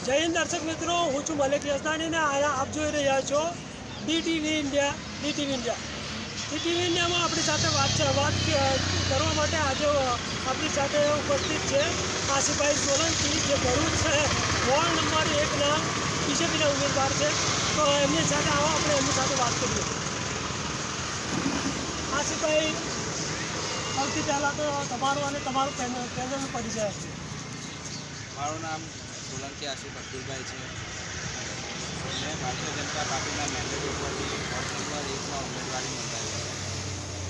જય હિન્દ દર્શક મિત્રો, હું છું મલેક યઝદાની ને આપ જોઈ રહ્યા છો ડીટીવી ઇન્ડિયામાં આપણી સાથે વાત કરવા માટે આજે આપણી સાથે ઉપસ્થિત છે આશિફભાઈ સોલંકી, જે ભરૂચ છે વોર્ડ નંબર 1ના બીજેપીના ઉમેદવાર છે. તો એમની સાથે આવો આપણે એમની સાથે વાત કરીએ. આશિફભાઈ, સૌથી પહેલાં તો તમારું અને તમારું પેનલનું પરિચય છે. મારું નામ સોલંકી આશિફ અબ્દુલભાઈ છે. મેં ભારતીય જનતા પાર્ટીના મેન્ડેટ ઉપરથી વોર્ડ નંબર 1માં ઉમેદવારી નોંધાવી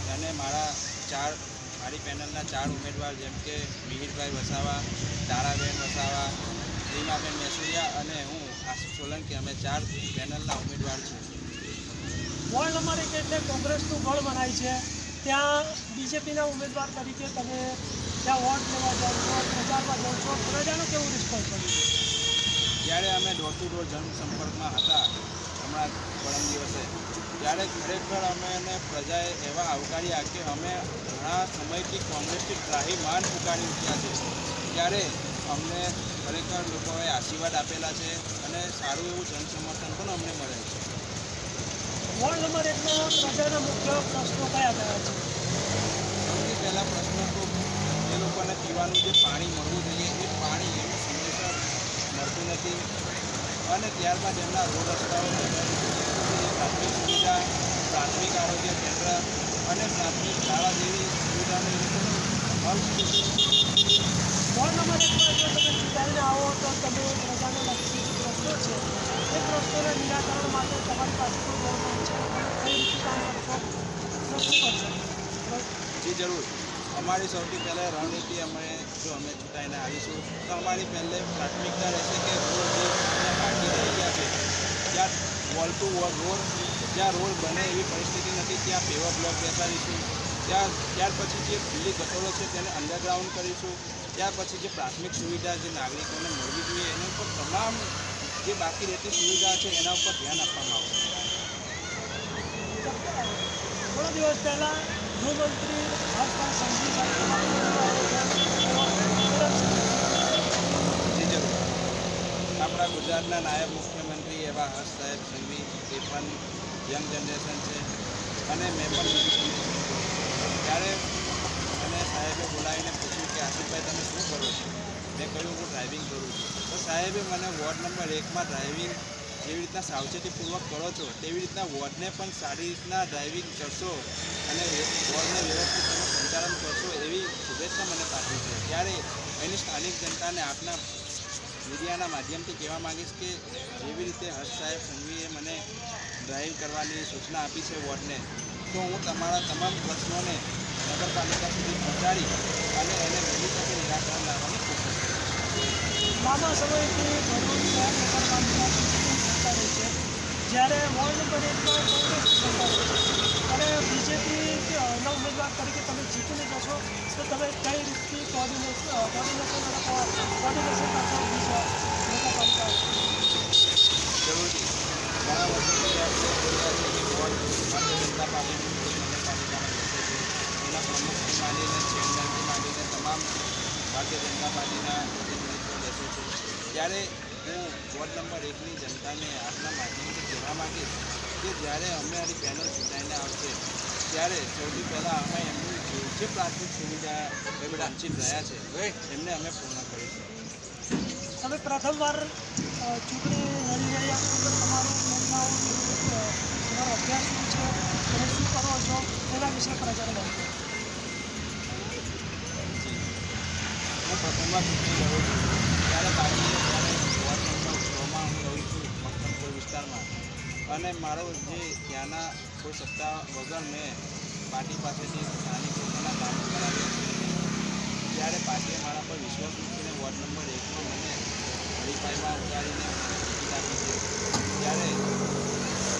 છે અને મારી પેનલના 4 ઉમેદવાર જેમ કે મિહિરભાઈ વસાવા, તારાબેન વસાવા, રીમાબેન મેસુરિયા અને હું આશિફ સોલંકી, અમે 4 પેનલના ઉમેદવાર છે. વોર્ડ નંબર 1 એટલે કોંગ્રેસનું ગઢ મનાય છે. ત્યાં બીજેપીના ઉમેદવાર તરીકે તમે ત્યાં વોટ લેવા જાઓ છો, પ્રચારમાં જાઓ છો, પ્રજાનું કેવું રિસ્પોન્સ મળ્યું? જ્યારે અમે ડોર ટુ ડોર જનસંપર્કમાં હતા હમણાં પરમ દિવસે, ત્યારે ખરેખર અમે પ્રજાએ એવા આવકાર્યા કે અમે ઘણા સમયથી કોંગ્રેસથી ત્રાહીમાન પુકારી ઉઠ્યા છે. ત્યારે અમને ખરેખર લોકોએ આશીર્વાદ આપેલા છે અને સારું એવું જનસમર્થન પણ અમને મળે છે. વોર્ડ નંબર 1ના પ્રજાના મુખ્ય પ્રશ્નો કયા કયા છે? સૌથી પહેલાં પ્રશ્ન તો એ લોકોને પીવાનું જે પાણી મળવું જોઈએ એ પાણી એનું સમયસર મળતું નથી. અને ત્યારબાદ એમના રોડ રસ્તાઓ, પ્રાથમિક સુવિધા, પ્રાથમિક આરોગ્ય કેન્દ્ર અને પ્રાથમિક શાળા જેવી સુવિધાનો એ લોકોનો અભાવ છે. વોર્ડ નંબર 1માં જો તમે ચૂંટાઈને આવો તો તમે પ્રજાને લગતી જે પ્રશ્નો છે એ પ્રશ્નોના નિરાકરણ માટે તમારી પાસે કોઈ ગવર્મેન્ટ છે, તમે કઈ રીતે કામ કરશો તો શું કરશો? જી જરૂર. અમારી સૌથી પહેલાં રણનીતિ અમે ચૂંટાઈને આવીશું તો અમારી પહેલે પ્રાથમિકતા રહેશે કે રોડ જે બાકી રહી ગયા છે ત્યાં વોલ ટુ વોલ રોડ, જ્યાં રોડ બને એવી પરિસ્થિતિ નથી ત્યાં પેવર બ્લોક બેસાડીશું. ત્યાર પછી જે ખુલ્લી ગટરો છે તેને અંડરગ્રાઉન્ડ કરીશું. ત્યાર પછી જે પ્રાથમિક સુવિધા જે નાગરિકોને મળવી જોઈએ એના ઉપર તમામ જે બાકી રહેતી સુવિધા છે એના ઉપર ધ્યાન આપવામાં આવશે. થોડા દિવસ પહેલાં ગૃહમંત્રી હર્ષભાઈ સંઘવી સાથે જી જરૂર. આપણા ગુજરાતના નાયબ મુખ્યમંત્રી એવા હર્ષ સાહેબ સંઘવી, એ પણ યંગ જનરેશન છે અને મેં પણ બીજું ત્યારે મને સાહેબે બોલાવીને પૂછ્યું કે આશિફભાઈ તમે શું કરો છો? મેં કહ્યું હું ડ્રાઇવિંગ કરું છું. તો સાહેબે મને વોર્ડ નંબર 1માં ડ્રાઇવિંગ જેવી રીતના સાવચેતીપૂર્વક કરો છો તેવી રીતના વોર્ડને પણ સારી રીતના ડ્રાઇવિંગ કરશો અને વોર્ડને વ્યવસ્થિત તમે સંચાલન કરશો એવી શુભેચ્છા મને પાઠવી છે. ત્યારે એની સ્થાનિક જનતાને આપના મીડિયાના માધ્યમથી કહેવા માગીશ કે જેવી રીતે હર્ષ સાહેબ સંઘવીએ મને ડ્રાઇવ કરવાની સૂચના આપી છે વોર્ડને, તો હું તમારા તમામ પ્રશ્નોને નગરપાલિકા સુધી પહોંચાડી અને એને વહેલી તકે નિરાકરણ લાવવાની કોશિશ કરીશ. લાંબા સમયથી ભરૂચ શહેર નગરપાલિકા સરકાર રહી છે, જ્યારે વોર્ડ નંબર 1માં કોંગ્રેસની સરકાર રહી છે અને બીજેપીના ઉમેદવાર તરીકે તમે જીતીને જશો તો તમે કઈ રીતથી કોર્ડિનેશન કરશો બીજા નગરપાલિકા? જરૂરથી ઘણા વર્ષોથી આપણે જોઈ રહ્યા છીએ કે વોર્ડ ભારતીય જનતા પાર્ટીની નગરપાલિકામાં બેસે છે. એના પ્રમુખથી માંડીને ચેરમેનથી માંડીને તમામ ભારતીય જનતા પાર્ટીના પ્રતિનિધિત્વ બેસે છે. ત્યારે હું વોર્ડ નંબર 1ની જનતાને આપના માધ્યમથી કહેવા માગીશ કે જ્યારે અમારી પેનલ ચૂંટાઈને આવશે ત્યારે સૌથી પહેલાં અમે એમની જે પ્રાથમિક સુવિધા વંચિત રહ્યા છે એમને અમે પૂર્ણ કરીશું. તમે પ્રથમવાર ચૂંટણી લડી રહ્યા છો તો તમારું યોજનાઓ તમારો અભ્યાસ શું છે, તમે શું કરો છો એના વિશે પ્રચાર કરો. હું પ્રથમવાર ચૂંટણી લડું છું ત્યારે બાકીએ ત્યારે વોર્ડ નંબર 6માં હું રહું છું, મક્કમપુર વિસ્તારમાં, અને મારો જે ત્યાંના કોઈ સત્તા વગર મેં પાર્ટી પાસેથી સ્થાનિક લોકોના કામ કરાવ્યા છે. ત્યારે પાર્ટીએ મારા પર વિશ્વાસ મૂકીને વોર્ડ નંબર 1માં મને હરીફાઈમાં ઉતારીને ટિકિટ આપી છે. ત્યારે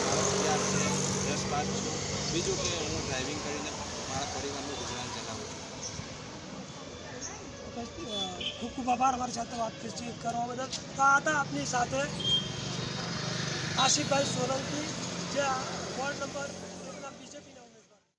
મારો વિચાર છે 10 પાસ છું. બીજું કે હું ડ્રાઇવિંગ કરીને મારા પરિવારનું ગુજરાન ચલાવું છું. ખૂબ ખૂબ આભાર અમારી સાથે વાતચીત કરવા બદલ. તો આ હતા આપની સાથે આશિફભાઈ સોલંકી, જે વોર્ડ નંબર